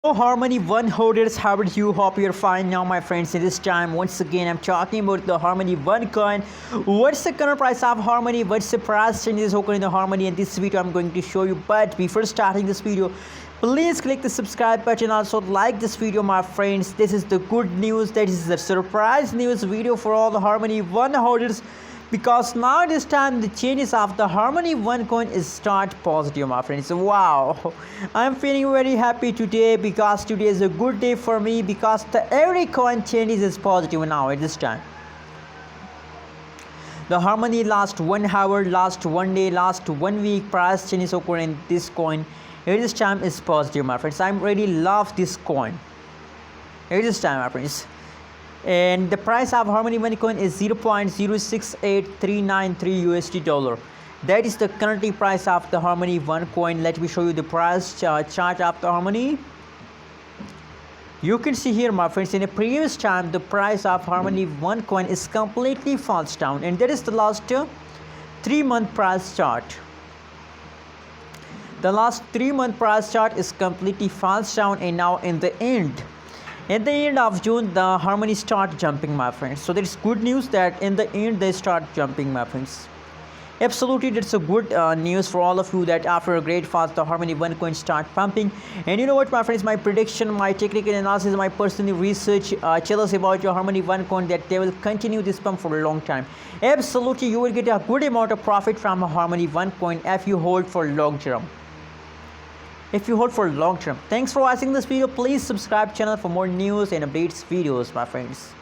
Oh, Harmony One holders, how are you? Hope you're fine now, my friends. In this time, once again, I'm talking about the Harmony One coin. What's the current price of Harmony? What's the price changes occurring in the Harmony? In this video, I'm going to show you. But before starting this video, please click the subscribe button. Also, like this video, my friends. This is the good news. That is the surprise news video for all the Harmony One holders. Because now this time the changes of the Harmony One coin is start positive, my friends. Wow, I'm feeling very happy today because today is a good day for me because every coin changes is positive now at this time. The Harmony last 1 hour, last 1 day, last 1 week price changes occur in this coin. At this time is positive, my friends. I really love this coin. At this time, my friends. And the price of Harmony One coin is 0.068393 USD dollar. That is the currently price of the Harmony One coin. Let me show you the price chart of the Harmony. You can see here, my friends, in the previous time the price of Harmony One coin is completely falls down, and that is the last 3-month price chart. The last 3-month price chart is completely falls down, and now in the end, at the end of June, the Harmony start jumping, my friends. So there's good news that in the end they start jumping, my friends. Absolutely, that's a good news for all of you that after a great fast, the Harmony One coin start pumping. And you know what, my friends, my prediction, my technical analysis, my personal research tell us about your Harmony One coin that they will continue this pump for a long time. Absolutely, you will get a good amount of profit from a Harmony One coin if you hold for long term. Thanks for watching this video. Please subscribe channel for more news and updates videos, my friends.